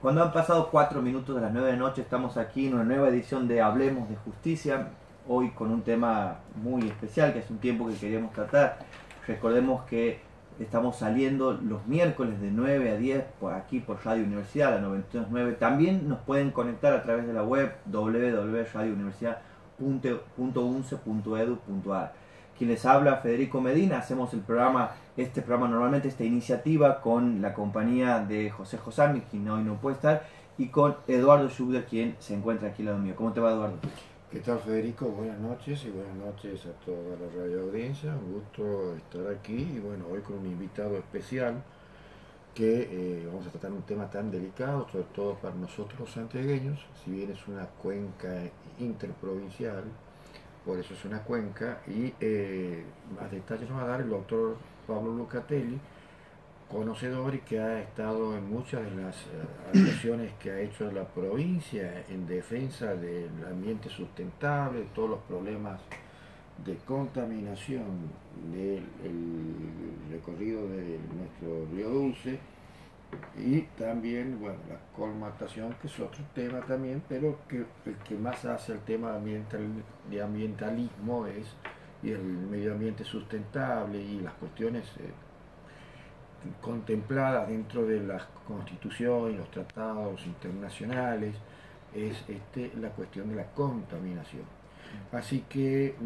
Cuando han pasado 4 minutos de las 9 de la noche, estamos aquí en una nueva edición de Hablemos de Justicia, hoy con un tema muy especial, que es un tiempo que queríamos tratar. Recordemos que estamos saliendo los miércoles de 9 a 10 por aquí por Radio Universidad, la 92.9. También nos pueden conectar a través de la web www.radiouniversidad.unce.edu.ar. Quien les habla, Federico Medina. Hacemos este programa normalmente, esta iniciativa, con la compañía de José Josami, quien hoy no puede estar, y con Eduardo Schubler, quien se encuentra aquí al lado mío. ¿Cómo te va, Eduardo? ¿Qué tal, Federico? Buenas noches y buenas noches a toda la radio audiencia. Un gusto estar aquí y bueno, hoy con un invitado especial que vamos a tratar un tema tan delicado, sobre todo para nosotros los santiagueños, si bien es una cuenca interprovincial, por eso es una cuenca, y más detalles nos va a dar el doctor Pablo Lucatelli, conocedor y que ha estado en muchas de las actuaciones que ha hecho la provincia en defensa del ambiente sustentable, todos los problemas de contaminación del recorrido de nuestro río Dulce y también, bueno, la colmatación, que es otro tema también, pero que el que más hace el tema de ambientalismo es y el medio ambiente sustentable y las cuestiones contempladas dentro de la Constitución y los tratados internacionales, es la cuestión de la contaminación. Así que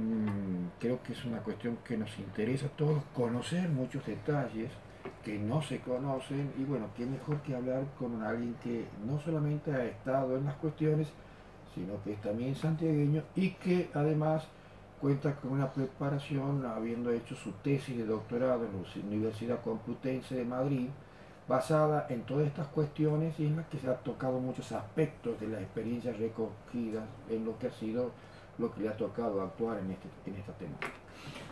creo que es una cuestión que nos interesa a todos, conocer muchos detalles que no se conocen, y bueno, qué mejor que hablar con alguien que no solamente ha estado en las cuestiones, sino que es también santiagueño y que además cuenta con una preparación, habiendo hecho su tesis de doctorado en la Universidad Complutense de Madrid, basada en todas estas cuestiones y en las que se han tocado muchos aspectos de las experiencias recogidas en lo que ha sido lo que le ha tocado actuar en esta temática.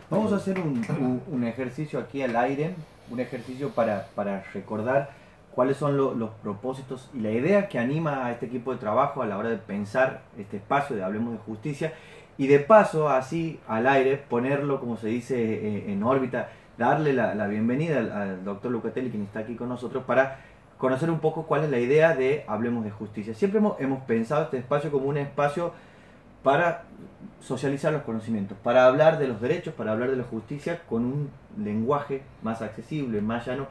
Vamos a hacer un ejercicio aquí al aire, un ejercicio para recordar cuáles son los propósitos y la idea que anima a este equipo de trabajo a la hora de pensar este espacio de Hablemos de Justicia, y de paso, así al aire, ponerlo, como se dice, en órbita, darle la bienvenida al doctor Lucatelli, quien está aquí con nosotros, para conocer un poco cuál es la idea de Hablemos de Justicia. Siempre hemos pensado este espacio como un espacio para socializar los conocimientos, para hablar de los derechos, para hablar de la justicia con un lenguaje más accesible, más llano.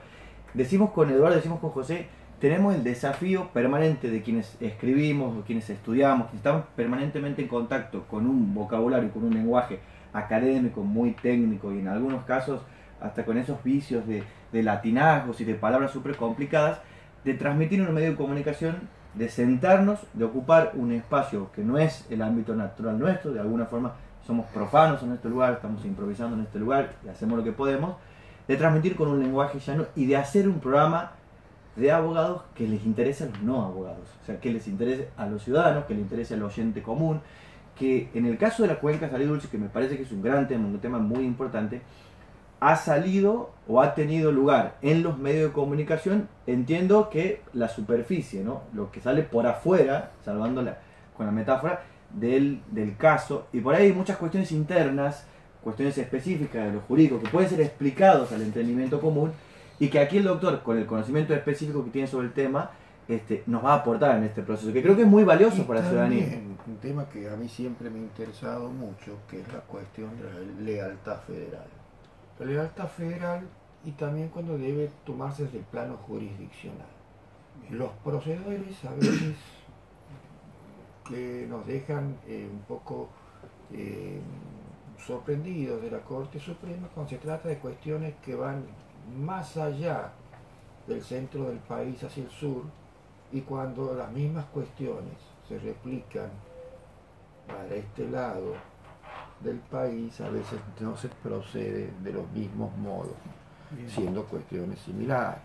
Decimos con Eduardo, decimos con José, tenemos el desafío permanente de quienes escribimos, quienes estudiamos, que estamos permanentemente en contacto con un vocabulario, con un lenguaje académico muy técnico y en algunos casos hasta con esos vicios de latinazgos y de palabras súper complicadas, de transmitir en un medio de comunicación, de sentarnos, de ocupar un espacio que no es el ámbito natural nuestro, de alguna forma somos profanos en este lugar, estamos improvisando en este lugar y hacemos lo que podemos, de transmitir con un lenguaje llano y de hacer un programa de abogados que les interese a los no abogados, o sea, que les interese a los ciudadanos, que les interese al oyente común, que en el caso de la cuenca Salí Dulce, que me parece que es un gran tema, un tema muy importante, ha salido o ha tenido lugar en los medios de comunicación. Entiendo que la superficie, ¿no?, lo que sale por afuera, salvándola con la metáfora del caso, y por ahí hay muchas cuestiones internas, cuestiones específicas de lo jurídico que pueden ser explicados al entendimiento común, y que aquí el doctor, con el conocimiento específico que tiene sobre el tema, nos va a aportar en este proceso, que creo que es muy valioso para la ciudadanía. Un tema que a mí siempre me ha interesado mucho, que es la cuestión de la lealtad federal. La lealtad federal, y también cuando debe tomarse desde el plano jurisdiccional. Los procedores a veces que nos dejan un poco sorprendidos de la Corte Suprema cuando se trata de cuestiones que van más allá del centro del país hacia el sur, y cuando las mismas cuestiones se replican para este lado del país, a veces no se procede de los mismos modos, siendo cuestiones similares.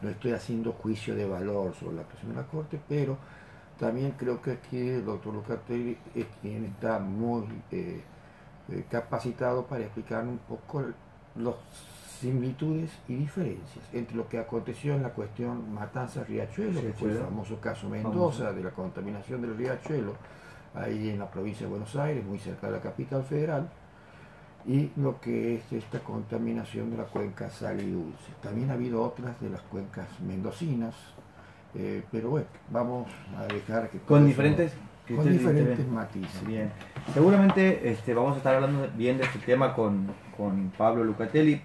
No estoy haciendo juicio de valor sobre la actuación de la Corte, pero también creo que aquí el doctor Lucatelli es quien está muy capacitado para explicar un poco los similitudes y diferencias entre lo que aconteció en la cuestión Matanzas-Riachuelo, que fue el famoso caso Mendoza, de la contaminación del riachuelo, ahí en la provincia de Buenos Aires, muy cerca de la capital federal, y lo que es esta contaminación de la cuenca Salí Dulce. También ha habido otras de las cuencas mendocinas, Pero bueno, vamos a dejar que con diferentes matices. Bien, seguramente vamos a estar hablando bien de este tema con Pablo Lucatelli.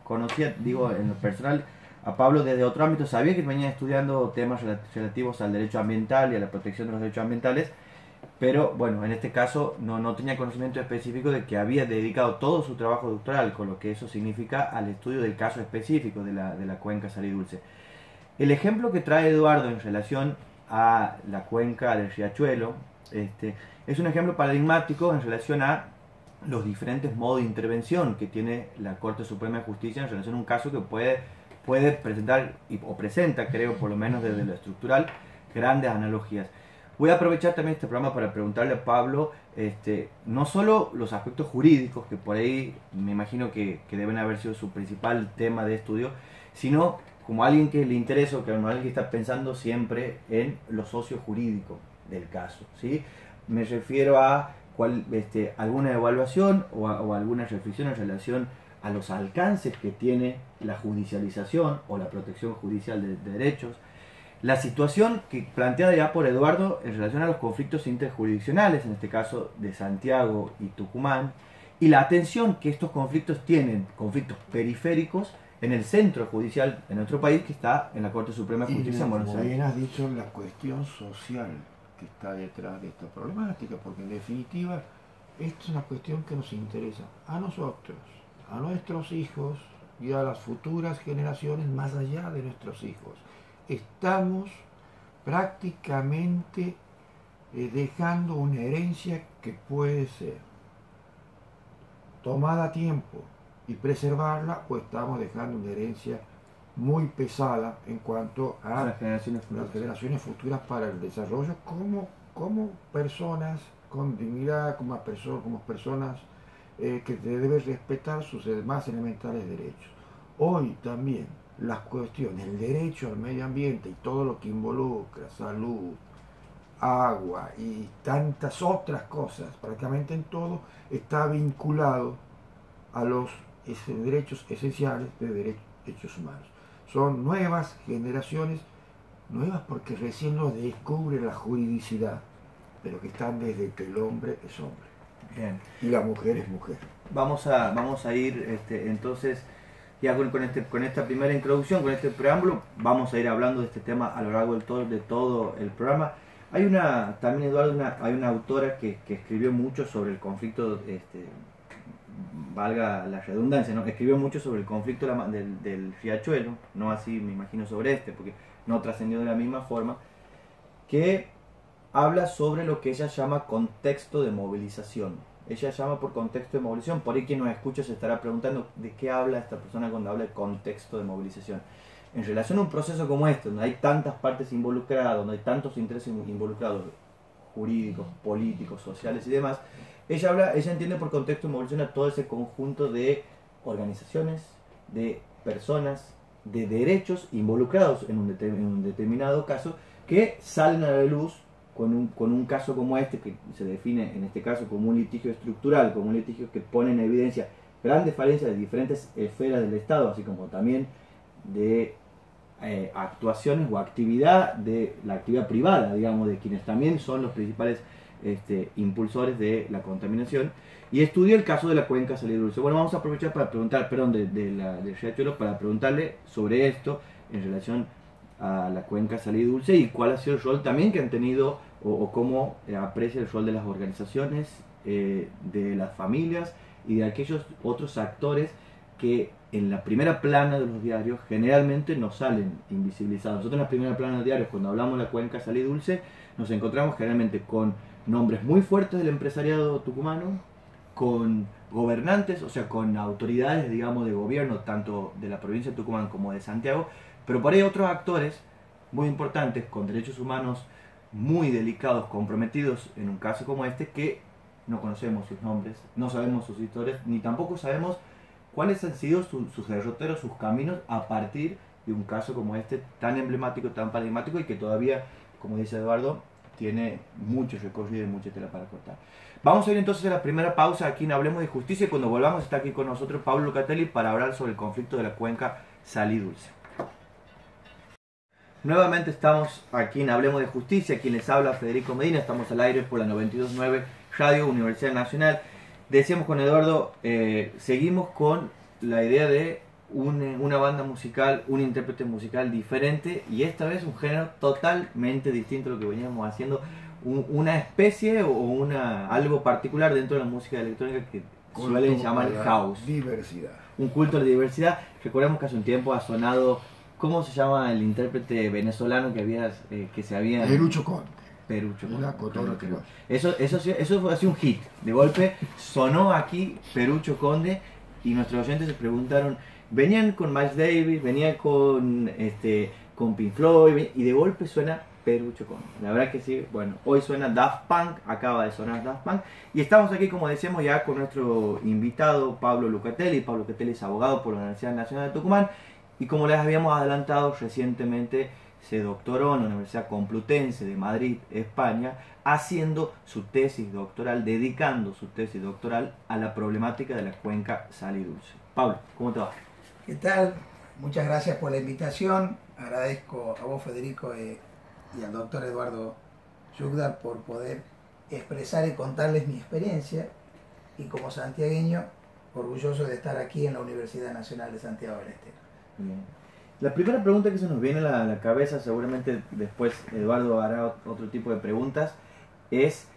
Conocía, digo, en lo personal, a Pablo desde otro ámbito, sabía que venía estudiando temas relativos al derecho ambiental y a la protección de los derechos ambientales, pero bueno, en este caso no tenía conocimiento específico de que había dedicado todo su trabajo doctoral, con lo que eso significa, al estudio del caso específico de la cuenca Salidulce. El ejemplo que trae Eduardo en relación a la cuenca del Riachuelo es un ejemplo paradigmático en relación a los diferentes modos de intervención que tiene la Corte Suprema de Justicia en relación a un caso que puede presentar, o presenta, creo, por lo menos desde lo estructural, grandes analogías. Voy a aprovechar también este programa para preguntarle a Pablo no solo los aspectos jurídicos, que por ahí me imagino que deben haber sido su principal tema de estudio, sino como alguien que le interesa, o como alguien que está pensando siempre en lo sociojurídico del caso, ¿sí? Me refiero a alguna evaluación o alguna reflexión en relación a los alcances que tiene la judicialización o la protección judicial de derechos, la situación que planteada ya por Eduardo en relación a los conflictos interjurisdiccionales, en este caso de Santiago y Tucumán, y la atención que estos conflictos tienen, conflictos periféricos, en el centro judicial de nuestro país, que está en la Corte Suprema de Justicia en Buenos Aires. Como bien has dicho, la cuestión social que está detrás de esta problemática, porque en definitiva esta es una cuestión que nos interesa a nosotros, a nuestros hijos y a las futuras generaciones más allá de nuestros hijos. Estamos prácticamente dejando una herencia que puede ser tomada a tiempo y preservarla, o estamos dejando una herencia muy pesada en cuanto a las generaciones futuras para el desarrollo como personas con dignidad, como personas que deben respetar sus más elementales derechos. Hoy también las cuestiones, el derecho al medio ambiente y todo lo que involucra salud, agua y tantas otras cosas, prácticamente en todo, está vinculado a los derechos esenciales de derechos humanos. Son nuevas generaciones, nuevas porque recién lo descubre la juridicidad, pero que están desde que el hombre es hombre. Bien. Y la mujer es mujer. Vamos a ir entonces, ya con esta primera introducción, con este preámbulo, vamos a ir hablando de este tema a lo largo de todo el programa. Hay también Eduardo, hay una autora que escribió mucho sobre el conflicto, valga la redundancia, ¿no? Escribió mucho sobre el conflicto del Riachuelo, no así me imagino sobre porque no trascendió de la misma forma, que habla sobre lo que ella llama contexto de movilización. Ella llama por contexto de movilización, por ahí quien nos escucha se estará preguntando de qué habla esta persona cuando habla de contexto de movilización. En relación a un proceso como este, donde hay tantas partes involucradas, donde hay tantos intereses involucrados, jurídicos, políticos, sociales y demás, ella entiende por contexto de movilización a todo ese conjunto de organizaciones, de personas, de derechos involucrados en un determinado caso, que salen a la luz con un caso como este, que se define en este caso como un litigio estructural, como un litigio que pone en evidencia grandes falencias de diferentes esferas del Estado, así como también de actuaciones o actividad de la actividad privada, digamos, de quienes también son los principales impulsores de la contaminación, y estudia el caso de la cuenca Salidulce. Bueno, vamos a aprovechar para preguntar, del Riachuelo, para preguntarle sobre esto en relación a la cuenca Salidulce y cuál ha sido el rol también que han tenido o cómo aprecia el rol de las organizaciones, de las familias y de aquellos otros actores que en la primera plana de los diarios generalmente no salen invisibilizados. Nosotros en la primera plana de los diarios, cuando hablamos de la cuenca Salidulce, nos encontramos generalmente con nombres muy fuertes del empresariado tucumano, con gobernantes, o sea, con autoridades, digamos, de gobierno, tanto de la provincia de Tucumán como de Santiago, pero por ahí otros actores muy importantes, con derechos humanos muy delicados, comprometidos en un caso como este, que no conocemos sus nombres, no sabemos sus historias, ni tampoco sabemos cuáles han sido sus derroteros, sus caminos a partir de un caso como este, tan emblemático, tan paradigmático y que todavía, como dice Eduardo, tiene mucho recorrido y mucha tela para cortar. Vamos a ir entonces a la primera pausa aquí en Hablemos de Justicia y cuando volvamos está aquí con nosotros Pablo Lucatelli para hablar sobre el conflicto de la cuenca Salidulce. Nuevamente estamos aquí en Hablemos de Justicia, quien les habla Federico Medina, estamos al aire por la 92.9 Radio Universidad Nacional. Decíamos con Eduardo, seguimos con la idea de una banda musical, un intérprete musical diferente y esta vez un género totalmente distinto a lo que veníamos haciendo, una especie o algo particular dentro de la música electrónica que suelen llamar house. Diversidad. Un culto a la diversidad. Recordemos que hace un tiempo ha sonado, ¿cómo se llama el intérprete venezolano que se había... Perucho Conde. Perucho Conde. Eso fue así un hit. De golpe sonó aquí Perucho Conde y nuestros oyentes se preguntaron, venían con Miles Davis, venían con Pink Floyd y de golpe suena Perucho Conde. La verdad que sí, bueno, hoy suena Daft Punk, acaba de sonar Daft Punk y estamos aquí, como decíamos, ya con nuestro invitado Pablo Lucatelli. Pablo Lucatelli es abogado por la Universidad Nacional de Tucumán y, como les habíamos adelantado, recientemente se doctoró en la Universidad Complutense de Madrid, España, haciendo su tesis doctoral, dedicando su tesis doctoral a la problemática de la cuenca Sal y Dulce. Pablo, ¿cómo te va? ¿Qué tal? Muchas gracias por la invitación. Agradezco a vos, Federico, y al doctor Eduardo Yugdar por poder expresar y contarles mi experiencia. Y como santiagueño, orgulloso de estar aquí en la Universidad Nacional de Santiago del Estero. Bien. La primera pregunta que se nos viene a la cabeza, seguramente después Eduardo hará otro tipo de preguntas, es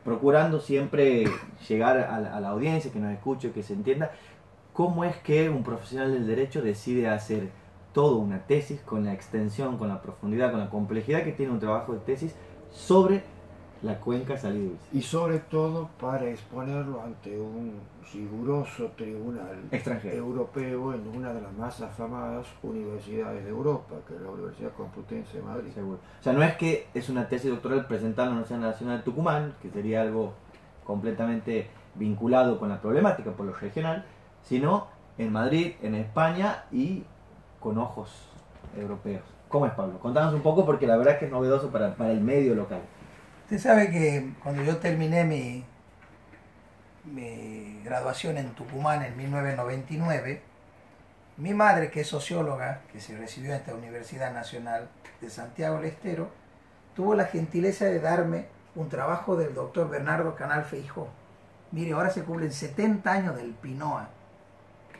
procurando siempre llegar a la audiencia, que nos escuche, que se entienda, cómo es que un profesional del derecho decide hacer toda una tesis con la extensión, con la profundidad, con la complejidad que tiene un trabajo de tesis sobre la cuenca Sal y Dulce. Y sobre todo para exponerlo ante un riguroso tribunal extranjero europeo en una de las más afamadas universidades de Europa, que es la Universidad Complutense de Madrid. Seguro. O sea, no es que es una tesis doctoral presentada en la Universidad Nacional de Tucumán, que sería algo completamente vinculado con la problemática por lo regional, sino en Madrid, en España y con ojos europeos. ¿Cómo es, Pablo? Contanos un poco, porque la verdad es que es novedoso para el medio local. Usted sabe que cuando yo terminé mi graduación en Tucumán en 1999, mi madre, que es socióloga, que se recibió en esta Universidad Nacional de Santiago del Estero, tuvo la gentileza de darme un trabajo del doctor Bernardo Canal Feijó. Mire, ahora se cumplen 70 años del PINOA,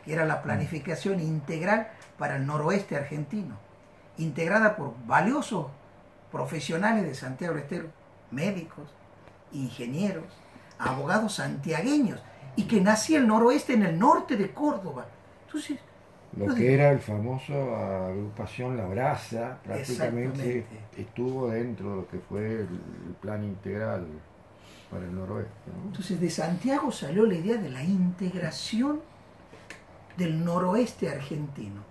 que era la planificación integral para el noroeste argentino, integrada por valiosos profesionales de Santiago del Estero, médicos, ingenieros, abogados santiagueños, y que nacía el noroeste en el norte de Córdoba. Entonces, lo que era el famoso agrupación La Brasa, prácticamente estuvo dentro de lo que fue el plan integral para el noroeste, ¿no? Entonces de Santiago salió la idea de la integración del noroeste argentino.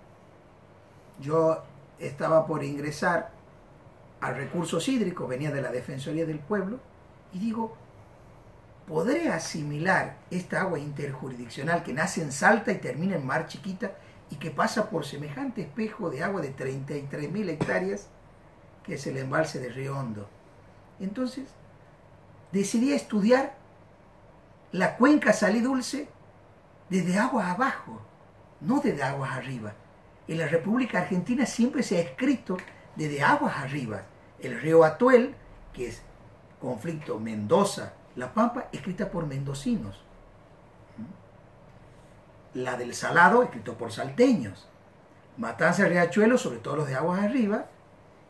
Yo estaba por ingresar al recursos hídricos, venía de la Defensoría del Pueblo, y digo, ¿podré asimilar esta agua interjurisdiccional que nace en Salta y termina en Mar Chiquita y que pasa por semejante espejo de agua de 33.000 hectáreas que es el embalse de Río Hondo? Entonces decidí estudiar la cuenca Sal y Dulce desde aguas abajo, no desde aguas arriba. En la República Argentina siempre se ha escrito desde aguas arriba. El río Atuel, que es conflicto Mendoza-La Pampa, escrita por mendocinos. La del Salado, escrito por salteños. Matanza-Riachuelo, sobre todo los de aguas arriba,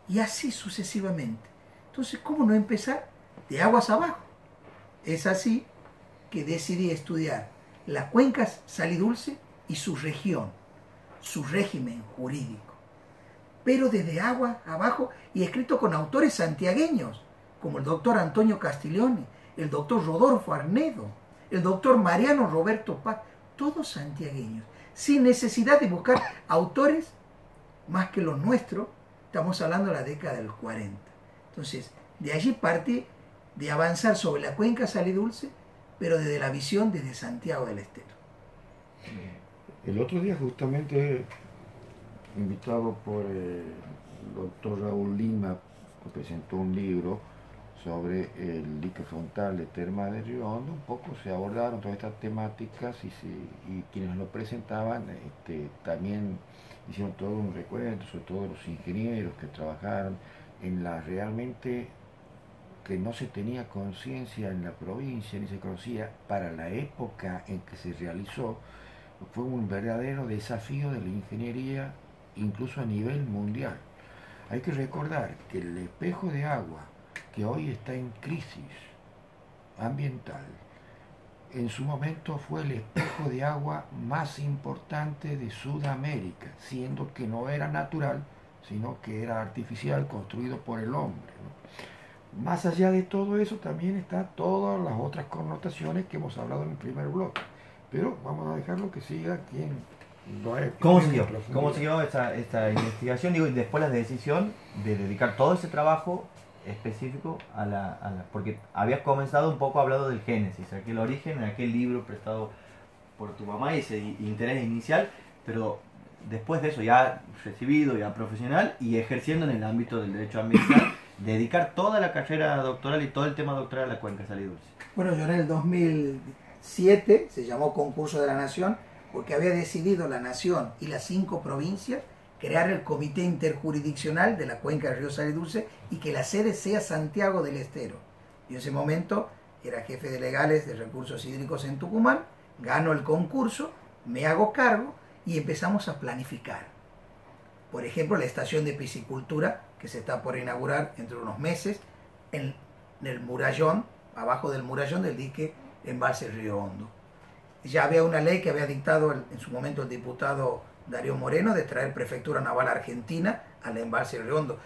y así sucesivamente. Entonces, ¿cómo no empezar de aguas abajo? Es así que decidí estudiar la cuenca Sal y Dulce y su región, su régimen jurídico, pero desde agua abajo y escrito con autores santiagueños, como el doctor Antonio Castiglione, el doctor Rodolfo Arnedo, el doctor Mariano Roberto Paz, todos santiagueños, sin necesidad de buscar autores más que los nuestros. Estamos hablando de la década del 40. Entonces, de allí partí de avanzar sobre la cuenca Sal y Dulce, pero desde la visión desde Santiago del Estero. El otro día, justamente, invitado por el doctor Raúl Lima, que presentó un libro sobre el dique frontal de Termas de Río Hondo. Un poco se abordaron todas estas temáticas y quienes lo presentaban también hicieron todo un recuento, sobre todo los ingenieros que trabajaron en la realmente que no se tenía conciencia en la provincia, ni se conocía para la época en que se realizó. Fue un verdadero desafío de la ingeniería, incluso a nivel mundial. Hay que recordar que el espejo de agua, que hoy está en crisis ambiental, en su momento fue el espejo de agua más importante de Sudamérica, siendo que no era natural, sino que era artificial, construido por el hombre, ¿no? Más allá de todo eso también están todas las otras connotaciones que hemos hablado en el primer bloque. Pero vamos a dejarlo que siga quien lo ha. ¿Cómo siguió esta investigación? Digo, y después la decisión de dedicar todo ese trabajo específico porque habías comenzado un poco hablando del génesis, aquel origen, en aquel libro prestado por tu mamá y ese interés inicial, pero después de eso ya recibido, ya profesional y ejerciendo en el ámbito del derecho ambiental, dedicar toda la carrera doctoral y todo el tema doctoral a la cuenca Sal y Dulce. Bueno, yo en el 2007 se llamó Concurso de la Nación porque había decidido la Nación y las 5 provincias crear el Comité Interjurisdiccional de la Cuenca del Río Sal y Dulce y que la sede sea Santiago del Estero. Yo en ese momento era jefe de legales de recursos hídricos en Tucumán, gano el concurso, me hago cargo y empezamos a planificar. Por ejemplo, la estación de piscicultura que se está por inaugurar entre unos meses en el murallón, abajo del murallón del dique Embalse Río Hondo. Ya había una ley que había dictado en su momento el diputado Darío Moreno de traer prefectura naval argentina al Embalse Río Hondo.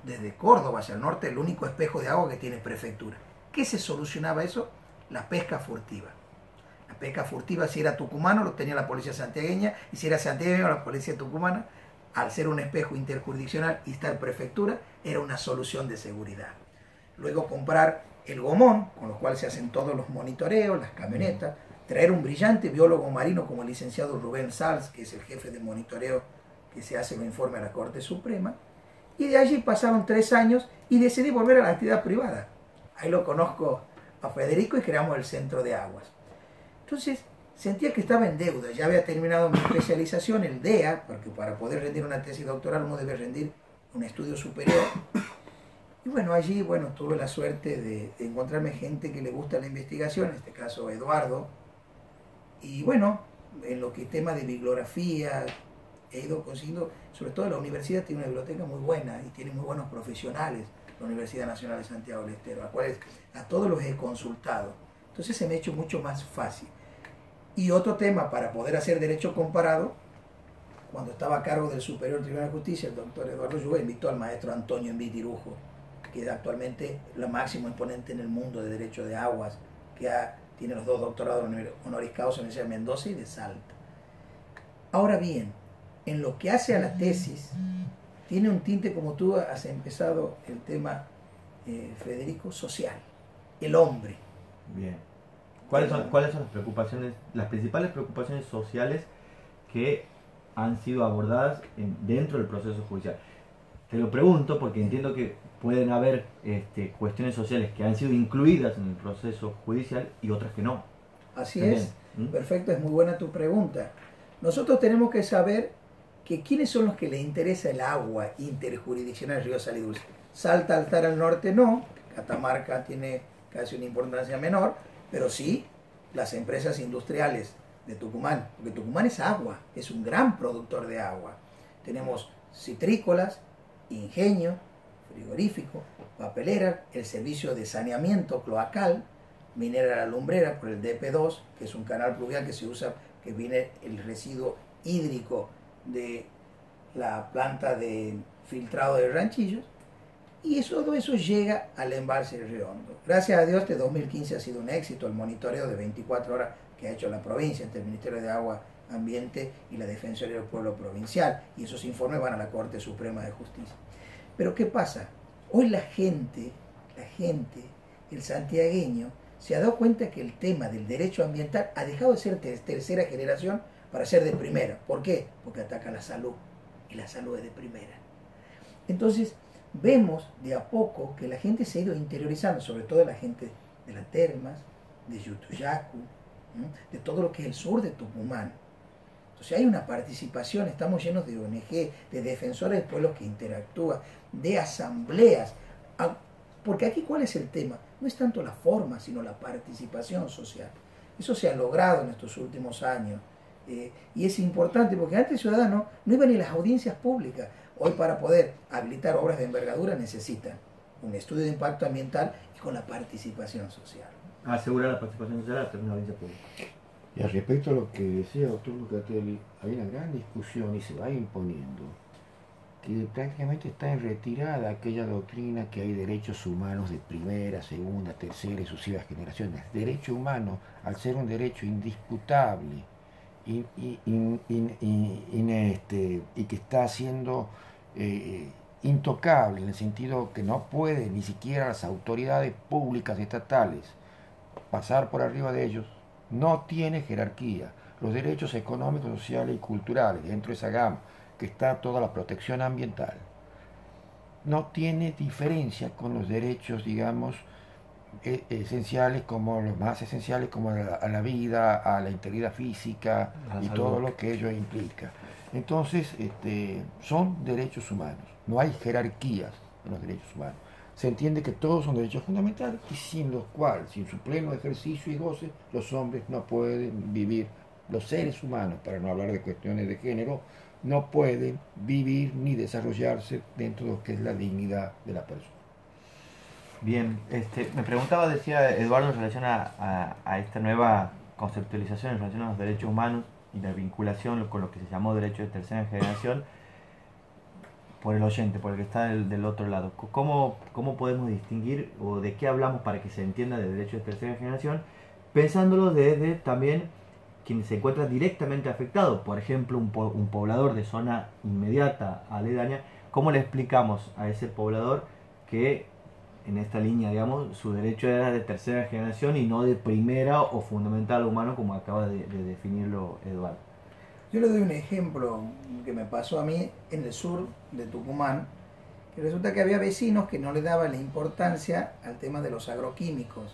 Desde Córdoba hacia el norte, el único espejo de agua que tiene prefectura. ¿Qué se solucionaba eso? La pesca furtiva. La pesca furtiva, si era tucumano, lo tenía la policía santiagueña, y si era santiagueño, la policía tucumana. Al ser un espejo interjurisdiccional y estar prefectura, era una solución de seguridad. Luego comprar el gomón, con lo cual se hacen todos los monitoreos, las camionetas, traer un brillante biólogo marino como el licenciado Rubén Salz, que es el jefe de monitoreo que se hace el informe a la Corte Suprema, y de allí pasaron 3 años y decidí volver a la actividad privada. Ahí lo conozco a Federico y creamos el Centro de Aguas. Entonces, sentía que estaba en deuda, ya había terminado mi especialización, el DEA, porque para poder rendir una tesis doctoral uno debe rendir un estudio superior. Y bueno, allí tuve la suerte de encontrarme gente que le gusta la investigación, en este caso Eduardo. Y bueno, en lo que tema de bibliografía he ido consiguiendo, sobre todo la universidad tiene una biblioteca muy buena y tiene muy buenos profesionales, la Universidad Nacional de Santiago del Estero, a todos los he consultado. Entonces se me ha hecho mucho más fácil. Y otro tema, para poder hacer derecho comparado, cuando estaba a cargo del Superior Tribunal de Justicia, el doctor Eduardo Lluvia invitó al maestro Antonio Envitirujo, que es actualmente el máximo exponente en el mundo de derecho de aguas, que tiene los 2 doctorados honoris causa en la Universidad de Mendoza y de Salta. Ahora bien, en lo que hace a la tesis, tiene un tinte, como tú has empezado el tema, Federico, social, el hombre. Bien. ¿Cuáles son las preocupaciones, las principales preocupaciones sociales que han sido abordadas dentro del proceso judicial? Te lo pregunto porque entiendo que pueden haber cuestiones sociales que han sido incluidas en el proceso judicial y otras que no. Así es. Perfecto, es muy buena tu pregunta. Nosotros tenemos que saber que quiénes son los que les interesa el agua interjurisdiccional Río Sal y Dulce. Salta al estar al norte no, Catamarca tiene casi una importancia menor, pero sí las empresas industriales de Tucumán, porque Tucumán es agua, es un gran productor de agua. Tenemos citrícolas, ingenio, frigorífico, papelera, el servicio de saneamiento cloacal, minera la lumbrera por el DP2, que es un canal pluvial que se usa, que viene el residuo hídrico de la planta de filtrado de Ranchillos, y todo eso llega al embalse del Río Hondo. Gracias a Dios, este 2015 ha sido un éxito el monitoreo de 24 horas que ha hecho la provincia entre el Ministerio de Agua, Ambiente y la Defensoría del Pueblo Provincial, y esos informes van a la Corte Suprema de Justicia. Pero ¿qué pasa? Hoy la gente, el santiagueño, se ha dado cuenta que el tema del derecho ambiental ha dejado de ser tercera generación para ser de primera. ¿Por qué? Porque ataca la salud, y la salud es de primera. Entonces, vemos de a poco que la gente se ha ido interiorizando, sobre todo la gente de las Termas, de Yutuyacu, de todo lo que es el sur de Tucumán. Entonces hay una participación, estamos llenos de ONG, de defensores de pueblos que interactúan, de asambleas. Porque aquí, ¿cuál es el tema? No es tanto la forma, sino la participación social. Eso se ha logrado en estos últimos años. Y es importante porque antes el ciudadano no iba ni a las audiencias públicas. Hoy, para poder habilitar obras de envergadura, necesitan un estudio de impacto ambiental y con la participación social. Asegurar la participación social a una audiencia pública. Y al respecto a lo que decía el doctor Lucatelli, hay una gran discusión y se va imponiendo que prácticamente está en retirada aquella doctrina que hay derechos humanos de primera, segunda, tercera y sucesivas generaciones. Derecho humano, al ser un derecho indisputable y que está siendo intocable, en el sentido que no puede ni siquiera las autoridades públicas estatales pasar por arriba de ellos, no tiene jerarquía. Los derechos económicos, sociales y culturales, dentro de esa gama que está toda la protección ambiental, no tiene diferencia con los derechos, digamos, esenciales, como los más esenciales, como a la vida, a la integridad física y todo lo que ello implica. Entonces, son derechos humanos, no hay jerarquías en los derechos humanos. Se entiende que todos son derechos fundamentales y sin los cuales, sin su pleno ejercicio y goce, los hombres no pueden vivir, los seres humanos, para no hablar de cuestiones de género, no pueden vivir ni desarrollarse dentro de lo que es la dignidad de la persona. Bien, me preguntaba, decía Eduardo, en relación a esta nueva conceptualización en relación a los derechos humanos y la vinculación con lo que se llamó derecho de tercera generación, por el oyente, por el que está del otro lado. ¿Cómo podemos distinguir o de qué hablamos para que se entienda de derecho de tercera generación, pensándolo desde también quien se encuentra directamente afectado? Por ejemplo, un poblador de zona inmediata, aledaña, ¿cómo le explicamos a ese poblador que en esta línea, digamos, su derecho era de tercera generación y no de primera o fundamental humano, como acaba de definirlo Eduardo? Yo le doy un ejemplo que me pasó a mí en el sur de Tucumán, que resulta que había vecinos que no le daban la importancia al tema de los agroquímicos.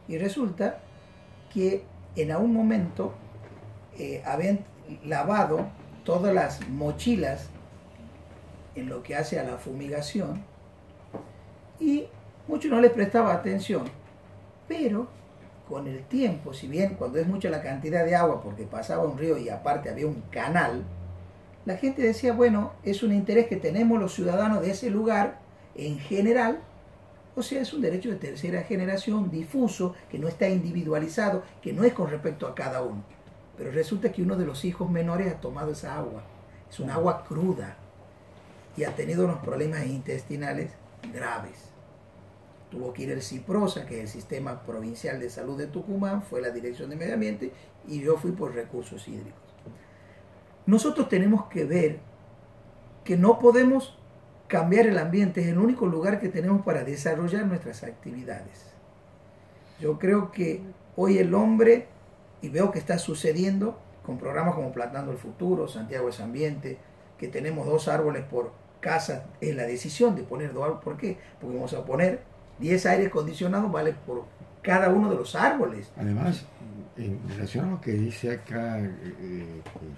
Y resulta que en algún momento habían lavado todas las mochilas en lo que hace a la fumigación y mucho no les prestaba atención, pero con el tiempo, si bien cuando es mucha la cantidad de agua porque pasaba un río y aparte había un canal, la gente decía, bueno, es un interés que tenemos los ciudadanos de ese lugar en general, o sea, es un derecho de tercera generación difuso, que no está individualizado, que no es con respecto a cada uno. Pero resulta que uno de los hijos menores ha tomado esa agua, es un agua cruda y ha tenido unos problemas intestinales graves. Tuvo que ir el CIPROSA, que es el Sistema Provincial de Salud de Tucumán, fue la Dirección de Medio Ambiente, y yo fui por recursos hídricos. Nosotros tenemos que ver que no podemos cambiar el ambiente, es el único lugar que tenemos para desarrollar nuestras actividades. Yo creo que hoy el hombre, y veo que está sucediendo con programas como Plantando el Futuro, Santiago es Ambiente, que tenemos 2 árboles por casa, es la decisión de poner 2 árboles. ¿Por qué? Porque vamos a poner 10 aires acondicionados, vale por cada uno de los árboles. Además, en relación a lo que dice acá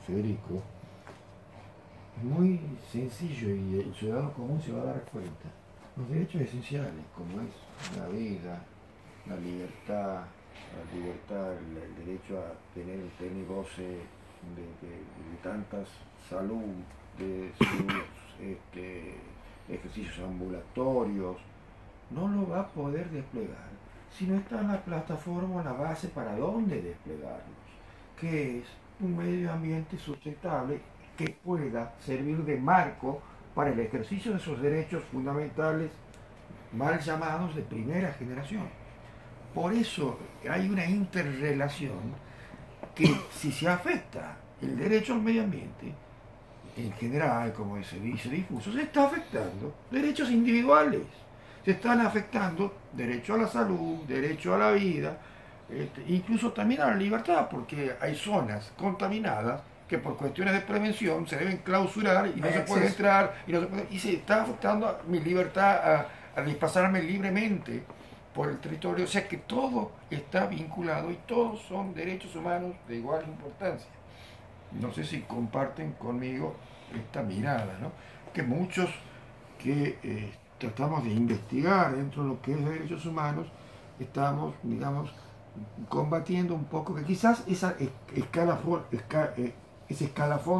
Federico, es muy sencillo y el ciudadano común se va a dar cuenta. Los derechos esenciales, como es la vida, la libertad, el derecho a tener goce de tantas salud, de sus ejercicios ambulatorios, no lo va a poder desplegar si no está en la plataforma o la base para dónde desplegarlos, que es un medio ambiente sustentable que pueda servir de marco para el ejercicio de esos derechos fundamentales mal llamados de primera generación. Por eso hay una interrelación que, si se afecta el derecho al medio ambiente en general, como se dice difuso, se está afectando derechos individuales, se están afectando derecho a la salud, derecho a la vida, incluso también a la libertad, porque hay zonas contaminadas que por cuestiones de prevención se deben clausurar y no se puede entrar y se está afectando a mi libertad a desplazarme libremente por el territorio, o sea que todo está vinculado y todos son derechos humanos de igual importancia. No sé si comparten conmigo esta mirada, ¿no? Que muchos que tratamos de investigar dentro de lo que es derechos humanos, estamos, digamos, combatiendo un poco que quizás ese escalafón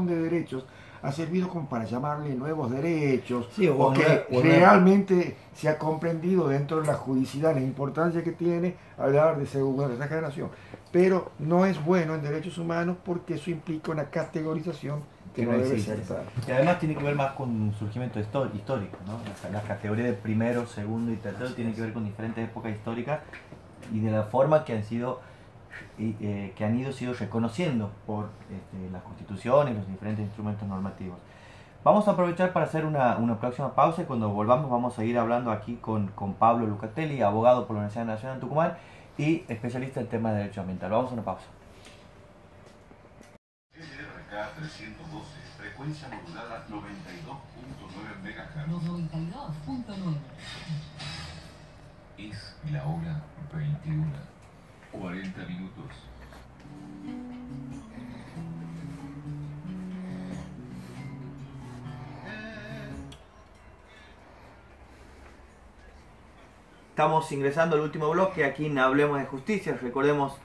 de derechos ha servido como para llamarle nuevos derechos, sí, o que realmente se ha comprendido dentro de la juridicidad la importancia que tiene hablar de segunda generación. Pero no es bueno en derechos humanos porque eso implica una categorización que no debe ser. Y además tiene que ver más con un surgimiento histórico, ¿no? Las categorías de primero, segundo y tercero tienen que ver con diferentes épocas históricas y de la forma que han sido que han ido reconociendo por las constituciones y los diferentes instrumentos normativos. Vamos a aprovechar para hacer una próxima pausa y cuando volvamos vamos a ir hablando aquí con Pablo Lucatelli, abogado por la Universidad Nacional de Tucumán y especialista en temas de derecho ambiental. Vamos a una pausa. LRK 312, frecuencia modulada 92.9 MHz. 92.9. Es la hora 21, 40 minutos. Estamos ingresando al último bloque aquí en Hablemos de Justicia. Recordemos,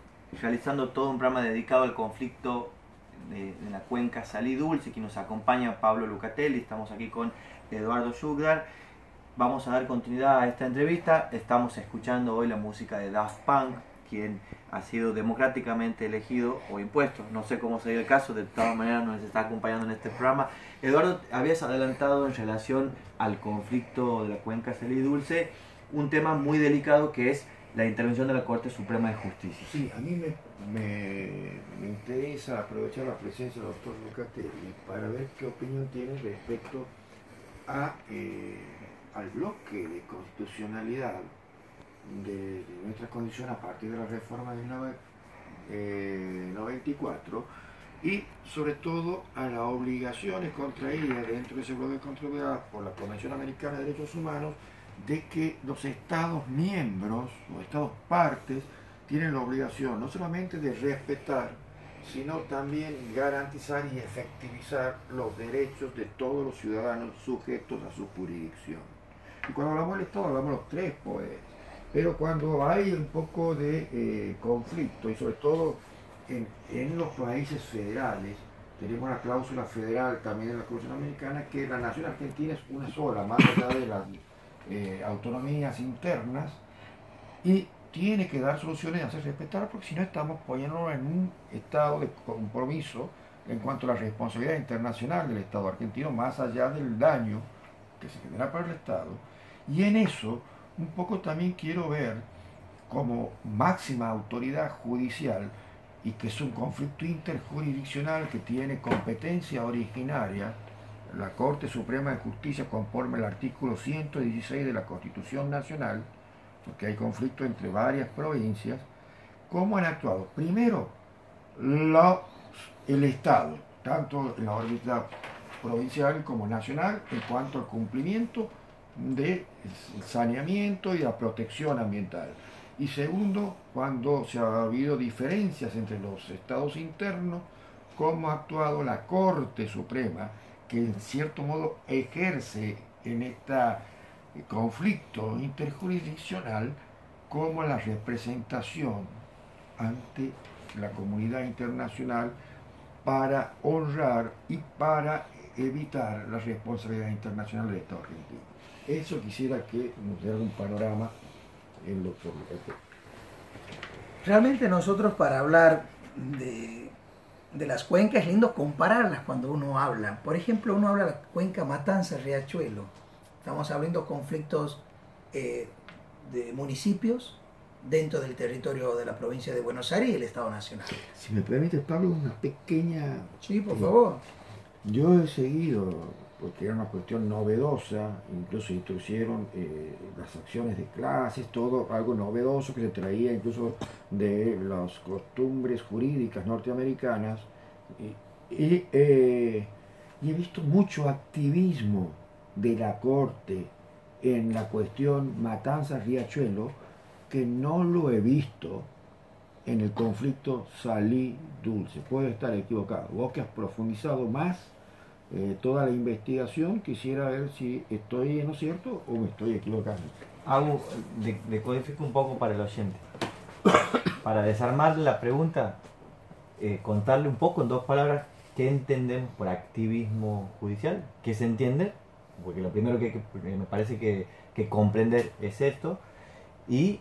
realizando todo un programa dedicado al conflicto de la cuenca Salí Dulce. Aquí nos acompaña Pablo Lucatelli, estamos aquí con Eduardo Jugdar. Vamos a dar continuidad a esta entrevista. Estamos escuchando hoy la música de Daft Punk, quien ha sido democráticamente elegido o impuesto, no sé cómo sería el caso, de todas maneras nos está acompañando en este programa. Eduardo, habías adelantado en relación al conflicto de la cuenca Salí Dulce un tema muy delicado que es la intervención de la Corte Suprema de Justicia. Sí, a mí me interesa aprovechar la presencia del doctor Lucatelli para ver qué opinión tiene respecto al bloque de constitucionalidad de nuestra condición a partir de la reforma del 94 y sobre todo a las obligaciones contraídas dentro de ese bloque de constitucionalidad por la Convención Americana de Derechos Humanos de que los Estados miembros, los Estados partes, tienen la obligación no solamente de respetar, sino también garantizar y efectivizar los derechos de todos los ciudadanos sujetos a su jurisdicción. Y cuando hablamos del Estado, hablamos de los tres poderes. Pero cuando hay un poco de conflicto, y sobre todo en los países federales, tenemos una cláusula federal también en la Constitución Americana, que la nación argentina es una sola, más allá de las autonomías internas, y tiene que dar soluciones y hacer respetar, porque si no estamos poniéndonos en un estado de compromiso en cuanto a la responsabilidad internacional del Estado argentino, más allá del daño que se genera para el Estado. Y en eso, un poco también quiero ver como máxima autoridad judicial, y que es un conflicto interjurisdiccional que tiene competencia originaria, la Corte Suprema de Justicia conforme al artículo 116 de la Constitución Nacional, porque hay conflicto entre varias provincias. ¿Cómo han actuado? Primero, el Estado, tanto en la órbita provincial como nacional, en cuanto al cumplimiento del saneamiento y la protección ambiental. Y segundo, cuando se ha habido diferencias entre los estados internos, cómo ha actuado la Corte Suprema, que en cierto modo ejerce en este conflicto interjurisdiccional como la representación ante la comunidad internacional para honrar y para evitar la responsabilidad internacional del Estado argentino. Eso quisiera que nos diera un panorama el doctor Lucatelli. Realmente nosotros, para hablar de las cuencas, es lindo compararlas cuando uno habla. Por ejemplo, uno habla de la cuenca Matanza-Riachuelo. Estamos hablando de conflictos de municipios dentro del territorio de la provincia de Buenos Aires y el Estado Nacional. Si me permite, Pablo, una pequeña... Sí, por favor. Yo he seguido, porque era una cuestión novedosa, incluso introducieron las acciones de clases, todo algo novedoso que se traía incluso de las costumbres jurídicas norteamericanas, Y he visto mucho activismo de la Corte en la cuestión Matanzas-Riachuelo, que no lo he visto en el conflicto Salí-Dulce. Puedo estar equivocado. Vos que has profundizado más toda la investigación, quisiera ver si estoy en lo cierto o me estoy equivocando. Decodifico un poco para el oyente. Para desarmar la pregunta, contarle un poco en dos palabras qué entendemos por activismo judicial, qué se entiende, porque lo primero que me parece que comprender es esto, y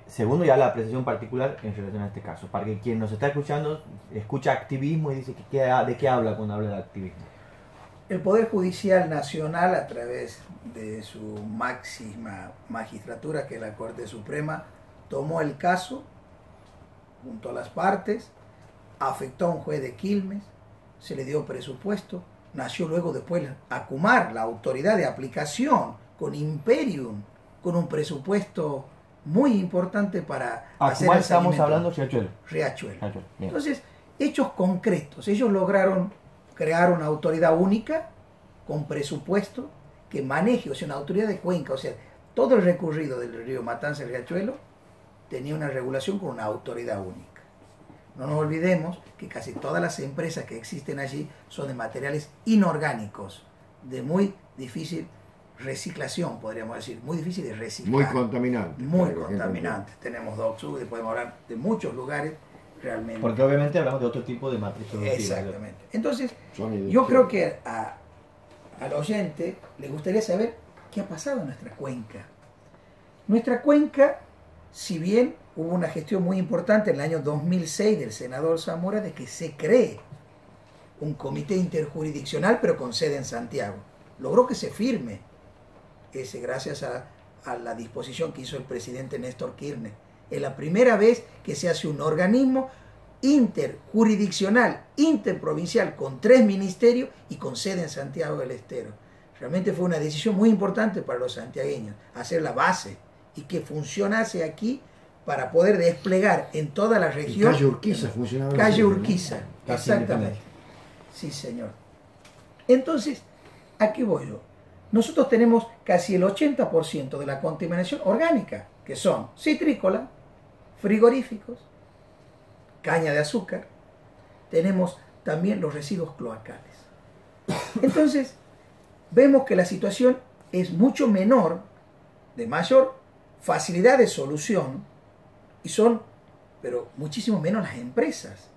segundo ya la apreciación particular en relación a este caso, para que quien nos está escuchando escucha activismo y dice de qué habla cuando habla de activismo. El Poder Judicial Nacional, a través de su máxima magistratura, que es la Corte Suprema, tomó el caso, juntó a las partes, afectó a un juez de Quilmes, se le dio presupuesto, nació luego después ACUMAR, la autoridad de aplicación, con Imperium, con un presupuesto muy importante para hacer el estamos seguimiento. hablando Riachuelo. Riachuelo. Entonces, hechos concretos. Ellos lograron crear una autoridad única con presupuesto que maneje, o sea, una autoridad de cuenca, o sea, todo el recorrido del río Matanza y Riachuelo tenía una regulación con una autoridad única. No nos olvidemos que casi todas las empresas que existen allí son de materiales inorgánicos, de muy difícil reciclación, podríamos decir, muy difícil de reciclar. Muy contaminante. Muy contaminante. Tenemos Docsud, podemos hablar de muchos lugares realmente. Porque obviamente hablamos de otro tipo de matriz productiva. Exactamente. Entonces, yo creo que al oyente le gustaría saber qué ha pasado en nuestra cuenca. Nuestra cuenca, si bien hubo una gestión muy importante en el año 2006 del senador Zamora de que se cree un comité interjurisdiccional, pero con sede en Santiago. Logró que se firme ese gracias a la disposición que hizo el presidente Néstor Kirchner. Es la primera vez que se hace un organismo interjurisdiccional, interprovincial, con 3 ministerios y con sede en Santiago del Estero. Realmente fue una decisión muy importante para los santiagueños, hacer la base y que funcionase aquí para poder desplegar en toda la región. Calle Urquiza funcionaba. Calle Urquiza, ¿no? exactamente. Sí, señor. Entonces, ¿a qué voy yo? Nosotros tenemos casi el 80% de la contaminación orgánica, que son citrícola, frigoríficos, caña de azúcar. Tenemos también los residuos cloacales. Entonces, vemos que la situación es mucho menor, de mayor facilidad de solución, y son, pero muchísimo menos las empresas.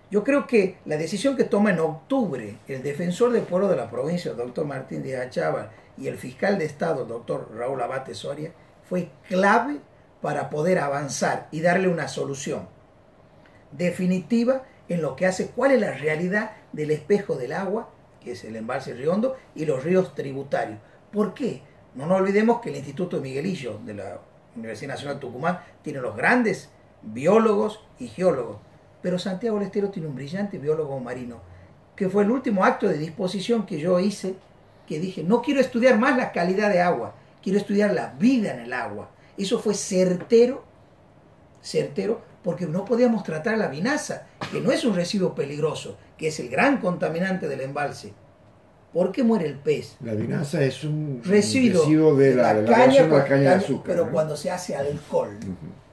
Yo creo que la decisión que toma en octubre el defensor del pueblo de la provincia, el doctor Martín Díaz Achával, y el fiscal de Estado, el doctor Raúl Abate Soria, fue clave para poder avanzar y darle una solución definitiva en lo que hace cuál es la realidad del espejo del agua, que es el embalse Río Hondo, y los ríos tributarios. ¿Por qué? No nos olvidemos que el Instituto Miguelillo de la Universidad Nacional de Tucumán tiene los grandes biólogos y geólogos, pero Santiago del Estero tiene un brillante biólogo marino, que fue el último acto de disposición que yo hice, que dije, no quiero estudiar más la calidad de agua, quiero estudiar la vida en el agua. Eso fue certero, porque no podíamos tratar la vinaza, que no es un residuo peligroso, que es el gran contaminante del embalse. ¿Por qué muere el pez? La vinaza es un residuo de la caña de azúcar. Pero ¿no? cuando se hace alcohol.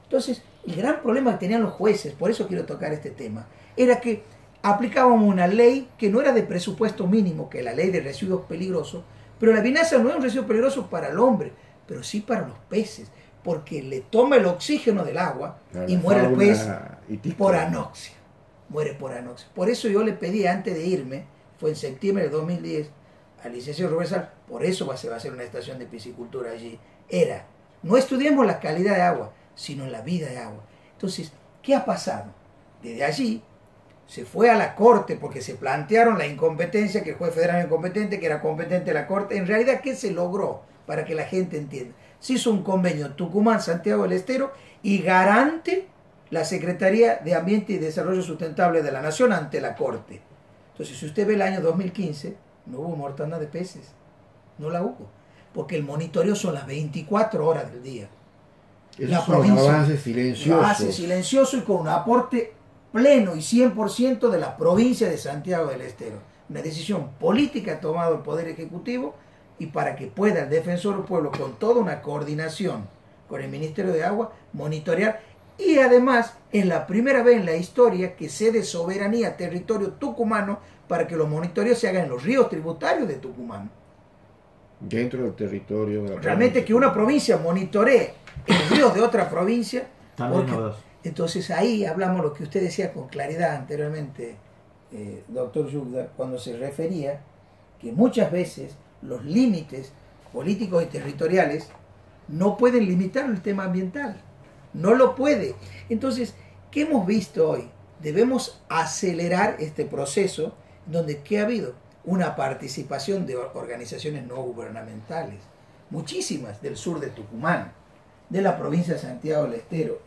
Entonces, el gran problema que tenían los jueces, por eso quiero tocar este tema, era que aplicábamos una ley que no era de presupuesto mínimo, que es la ley de residuos peligrosos, pero la vinaza no es un residuo peligroso para el hombre, pero sí para los peces, porque le toma el oxígeno del agua y muere el pez por anoxia. Muere por anoxia. Por eso yo le pedí antes de irme, fue en septiembre de 2010, al licenciado Rubén Sal, por eso se va a hacer una estación de piscicultura allí, era, no estudiemos la calidad de agua, sino la vida de agua. Entonces, ¿qué ha pasado? Desde allí se fue a la Corte porque se plantearon la incompetencia, que el juez federal era incompetente, que era competente la Corte. En realidad, ¿qué se logró? Para que la gente entienda. Se hizo un convenio Tucumán-Santiago del Estero y garante la Secretaría de Ambiente y Desarrollo Sustentable de la Nación ante la Corte. Entonces, si usted ve el año 2015, no hubo mortandad de peces. No la hubo. Porque el monitoreo son las 24 horas del día. Eso la provincia lo hace silencioso. Lo hace silencioso y con un aporte pleno y 100% de la provincia de Santiago del Estero. Una decisión política ha tomado el Poder Ejecutivo, y para que pueda el Defensor del Pueblo, con toda una coordinación con el Ministerio de Agua, monitorear. Y además es la primera vez en la historia que cede soberanía a territorio tucumano para que los monitoreos se hagan en los ríos tributarios de Tucumán. Dentro del territorio de la Realmente provincia. que una provincia monitoree el río de otra provincia. También Porque, novedoso. entonces ahí hablamos lo que usted decía con claridad anteriormente, doctor Yugda, cuando se refería que muchas veces los límites políticos y territoriales no pueden limitar el tema ambiental. No lo puede. Entonces, ¿qué hemos visto hoy? Debemos acelerar este proceso donde ¿qué ha habido? Una participación de organizaciones no gubernamentales, muchísimas del sur de Tucumán, de la provincia de Santiago del Estero.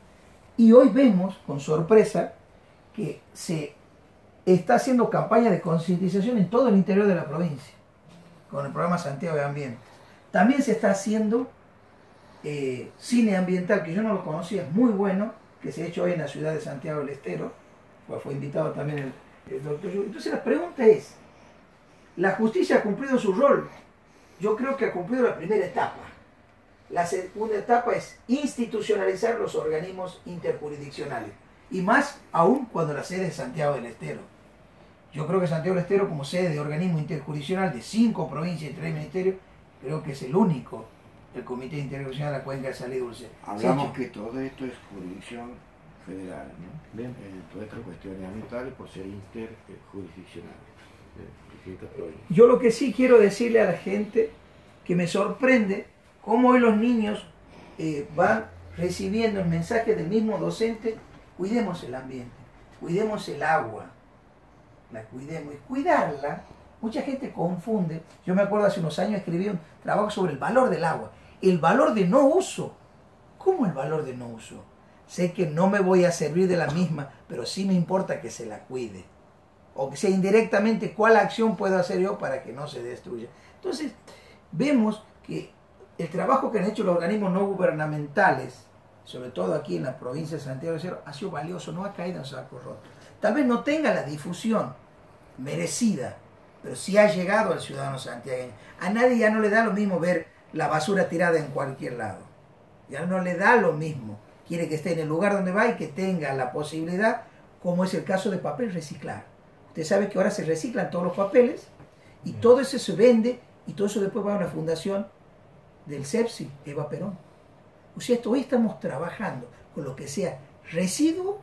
Y hoy vemos con sorpresa que se está haciendo campaña de concientización en todo el interior de la provincia, con el programa Santiago de Ambiente. También se está haciendo cine ambiental, que yo no lo conocía, es muy bueno, que se ha hecho hoy en la ciudad de Santiago del Estero, pues fue invitado también el doctor Yu. Entonces la pregunta es, ¿la justicia ha cumplido su rol? Yo creo que ha cumplido la primera etapa. La segunda etapa es institucionalizar los organismos interjurisdiccionales, y más aún cuando la sede es Santiago del Estero. Yo creo que Santiago del Estero, como sede de organismo interjurisdiccional de 5 provincias y 3 ministerios, creo que es el único, el Comité Interjurisdiccional de la Cuenca del Salí Dulce. Hablamos que todo esto es jurisdicción federal, ¿no? Bien. Todas estas cuestiones ambientales por ser interjurisdiccionales. Distintas provincias. Yo lo que sí quiero decirle a la gente, que me sorprende cómo hoy los niños van recibiendo el mensaje del mismo docente: cuidemos el ambiente, cuidemos el agua, la cuidemos. Y cuidarla, mucha gente confunde. Yo me acuerdo hace unos años escribí un trabajo sobre el valor del agua, el valor de no uso. ¿Cómo el valor de no uso? Sé que no me voy a servir de la misma, pero sí me importa que se la cuide. O que sea indirectamente, ¿cuál acción puedo hacer yo para que no se destruya? Entonces, vemos que el trabajo que han hecho los organismos no gubernamentales, sobre todo aquí en la provincia de Santiago del Estero, ha sido valioso, no ha caído en saco roto. Tal vez no tenga la difusión merecida, pero sí ha llegado al ciudadano santiagueño. A nadie ya no le da lo mismo ver la basura tirada en cualquier lado. Ya no le da lo mismo. Quiere que esté en el lugar donde va y que tenga la posibilidad, como es el caso de papel reciclar. Usted sabe que ahora se reciclan todos los papeles y todo eso se vende, y todo eso después va a una fundación del CEPSI, Eva Perón. O sea, hoy estamos trabajando con lo que sea residuo,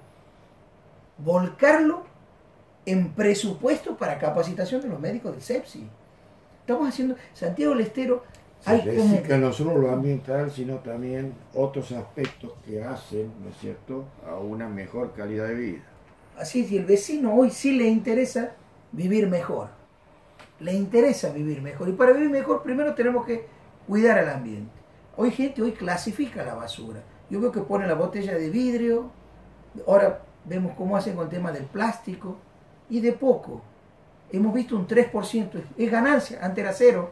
volcarlo en presupuesto para capacitación de los médicos del CEPSI. Estamos haciendo, Santiago del Estero, Se recicla no solo lo ambiental, sino también otros aspectos que hacen, ¿no es cierto?, a una mejor calidad de vida. Así es, y el vecino hoy sí le interesa vivir mejor. Le interesa vivir mejor. Y para vivir mejor primero tenemos que cuidar al ambiente. Hoy gente clasifica la basura. Yo veo que ponen la botella de vidrio, ahora vemos cómo hacen con el tema del plástico, y de poco. Hemos visto un 3%, es ganancia, antes era 0.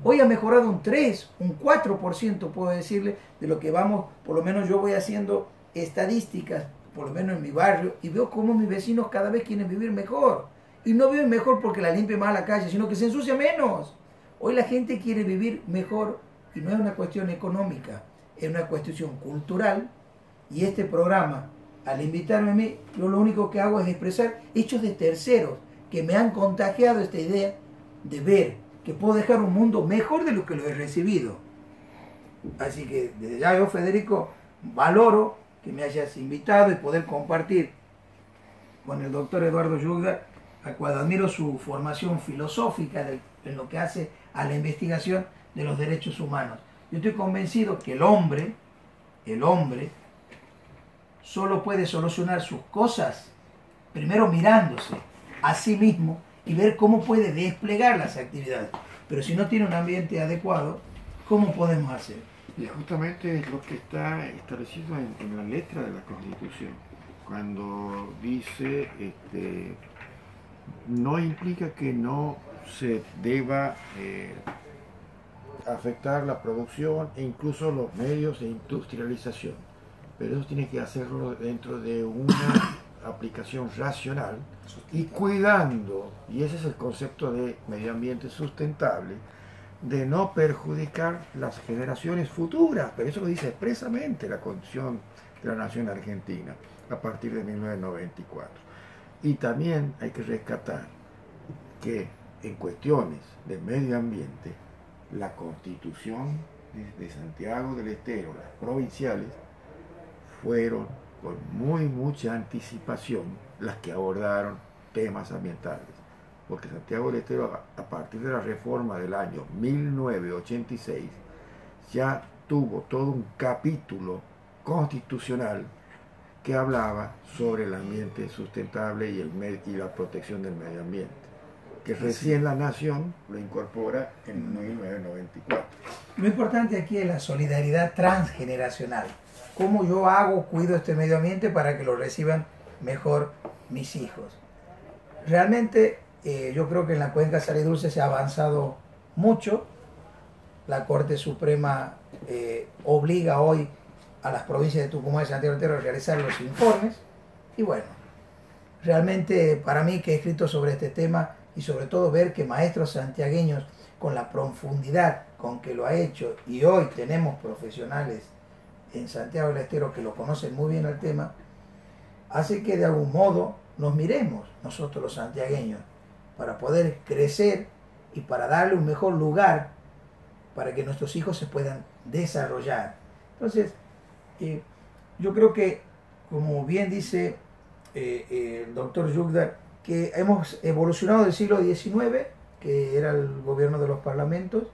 Hoy ha mejorado un 3, un 4%, puedo decirle, de lo que vamos, por lo menos yo voy haciendo estadísticas, por lo menos en mi barrio, y veo cómo mis vecinos cada vez quieren vivir mejor. Y no viven mejor porque la limpie más la calle, sino que se ensucia menos. Hoy la gente quiere vivir mejor, y no es una cuestión económica, es una cuestión cultural. Y este programa, al invitarme a mí, yo lo único que hago es expresar hechos de terceros que me han contagiado esta idea de ver que puedo dejar un mundo mejor de lo que lo he recibido. Así que desde ya yo, Federico, valoro que me hayas invitado y poder compartir con el doctor Eduardo Yugda, a cual admiro su formación filosófica en lo que hace a la investigación de los derechos humanos. Yo estoy convencido que el hombre solo puede solucionar sus cosas primero mirándose a sí mismo y ver cómo puede desplegar las actividades. Pero si no tiene un ambiente adecuado, ¿cómo podemos hacer? Y justamente es lo que está establecido en la letra de la Constitución. Cuando dice, no implica que no se deba afectar la producción e incluso los medios de industrialización, pero eso tiene que hacerlo dentro de una aplicación racional y cuidando, y ese es el concepto de medio ambiente sustentable, de no perjudicar las generaciones futuras, pero eso lo dice expresamente la Constitución de la Nación Argentina a partir de 1994. Y también hay que rescatar que en cuestiones de medio ambiente, la Constitución de Santiago del Estero, las provinciales, fueron con mucha anticipación las que abordaron temas ambientales. Porque Santiago del Estero, a partir de la reforma del año 1986, ya tuvo todo un capítulo constitucional que hablaba sobre el ambiente sustentable y la protección del medio ambiente, que recién la Nación lo incorpora en 1994. Lo importante aquí es la solidaridad transgeneracional. ¿Cómo yo cuido este medio ambiente para que lo reciban mejor mis hijos? Realmente yo creo que en la Cuenca Sal y Dulce se ha avanzado mucho. La Corte Suprema obliga hoy a las provincias de Tucumán y Santiago del Estero a realizar los informes. Y bueno, realmente para mí, que he escrito sobre este tema, y sobre todo ver que maestros santiagueños, con la profundidad con que lo ha hecho, y hoy tenemos profesionales en Santiago del Estero que lo conocen muy bien el tema, hace que de algún modo nos miremos nosotros los santiagueños para poder crecer y para darle un mejor lugar para que nuestros hijos se puedan desarrollar. Entonces, yo creo que, como bien dice el doctor Yugdar, que hemos evolucionado del siglo XIX, que era el gobierno de los parlamentos,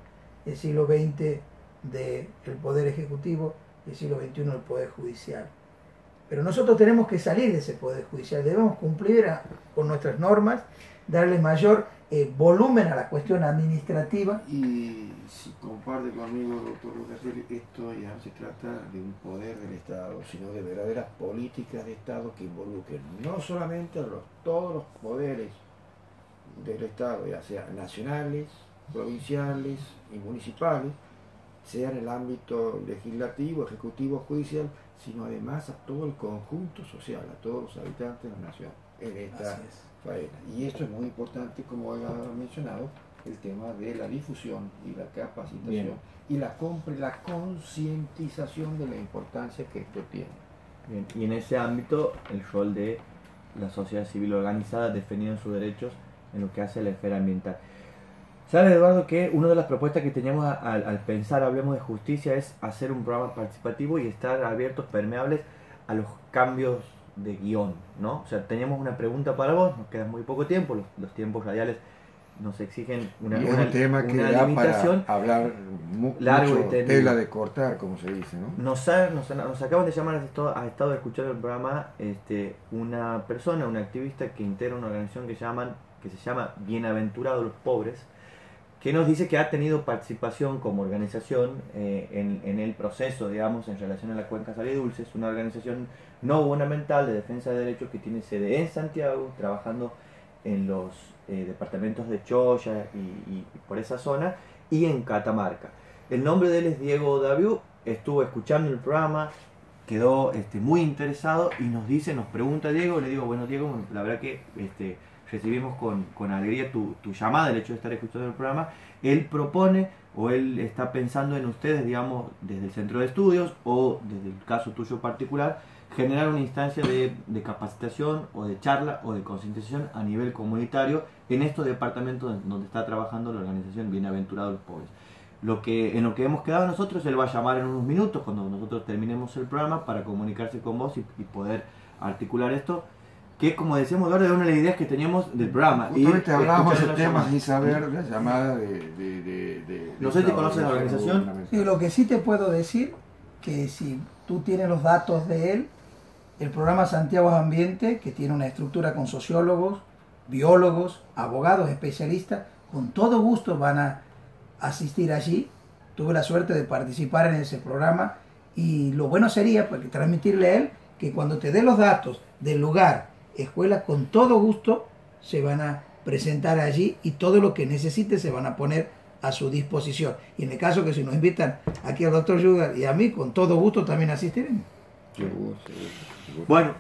el siglo XX del poder ejecutivo, y el siglo XXI del poder judicial. Pero nosotros tenemos que salir de ese poder judicial, debemos cumplir con nuestras normas, darle mayor volumen a la cuestión administrativa. Y si comparte conmigo, doctor Lucas, esto ya no se trata de un poder del Estado, sino de verdaderas políticas de Estado que involucren no solamente a todos los poderes del Estado, ya sea nacionales, provinciales y municipales, sea en el ámbito legislativo, ejecutivo, judicial, sino además a todo el conjunto social, a todos los habitantes de la nación en esta faena. Y esto es muy importante, como ha mencionado, el tema de la difusión y la capacitación. Bien. Y la concientización de la importancia que esto tiene. Bien. Y en ese ámbito, el rol de la sociedad civil organizada defendiendo sus derechos en lo que hace la esfera ambiental. ¿Sabes, Eduardo, que una de las propuestas que teníamos al pensar Hablemos de Justicia es hacer un programa participativo y estar abiertos, permeables a los cambios de guión, ¿no? O sea, teníamos una pregunta para vos, nos queda muy poco tiempo, los tiempos radiales nos exigen una tema que da limitación para hablar largo y tela de cortar, como se dice, ¿no? Nos acaban de llamar, ha estado escuchando el programa una persona, una activista que integra una organización que se llama Bienaventurados los Pobres, que nos dice que ha tenido participación como organización en el proceso, digamos, en relación a la Cuenca Sal y Dulce. Es una organización no gubernamental de defensa de derechos que tiene sede en Santiago, trabajando en los departamentos de Choya y por esa zona, y en Catamarca. El nombre de él es Diego Daviú, estuvo escuchando el programa, quedó muy interesado y nos pregunta Diego, le digo, bueno Diego, la verdad que recibimos con alegría tu llamada, el hecho de estar escuchando el programa. Él propone, o él está pensando en ustedes, digamos, desde el centro de estudios, o desde el caso tuyo particular, generar una instancia de capacitación, o de charla, o de concientización a nivel comunitario, en estos departamentos donde está trabajando la organización Bienaventurados los Pobres. En lo que hemos quedado nosotros, él va a llamar en unos minutos, cuando nosotros terminemos el programa, para comunicarse con vos y poder articular esto, que, como decíamos, ahora de una de las ideas que teníamos del programa. Justamente hablábamos de temas sin saber la llamada de no sé si conoces la organización. Y lo que sí te puedo decir, que si tú tienes los datos de él, el programa Santiago Ambiente, que tiene una estructura con sociólogos, biólogos, abogados, especialistas, con todo gusto van a asistir allí. Tuve la suerte de participar en ese programa, y lo bueno sería, porque transmitirle a él, que cuando te dé los datos del lugar, escuelas, con todo gusto se van a presentar allí, y todo lo que necesite se van a poner a su disposición. Y en el caso que si nos invitan aquí al doctor Yugdar y a mí, con todo gusto también asistiremos. Bueno,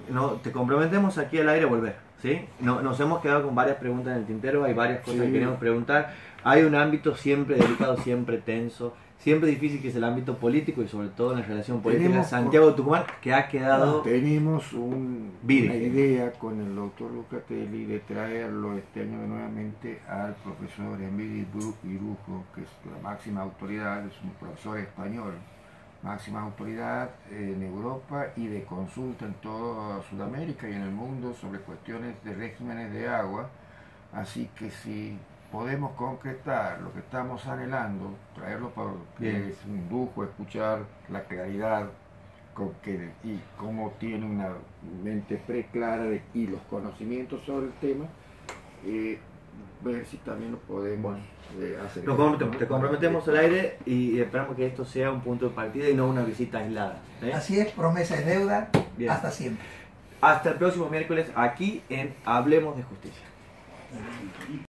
No, te comprometemos aquí al aire a volver, ¿sí? No, nos hemos quedado con varias preguntas en el tintero, hay varias cosas que queremos preguntar. Hay un ámbito siempre delicado, siempre tenso, siempre difícil, que es el ámbito político y sobre todo en la relación política de Santiago-Tucumán, que ha quedado... Tenemos una idea con el doctor Lucatelli de traerlo este año nuevamente al profesor Emilio Irujo, que es la máxima autoridad, es un profesor español, máxima autoridad en Europa y de consulta en toda Sudamérica y en el mundo sobre cuestiones de regímenes de agua. Así que si podemos concretar lo que estamos anhelando, traerlo porque es un lujo escuchar la claridad con que, y cómo tiene una mente preclara y los conocimientos sobre el tema, ver si también lo podemos hacer. Te comprometemos al aire y esperamos que esto sea un punto de partida y no una visita aislada. Así es, promesa es deuda. Bien. Hasta siempre. Hasta el próximo miércoles aquí en Hablemos de Justicia.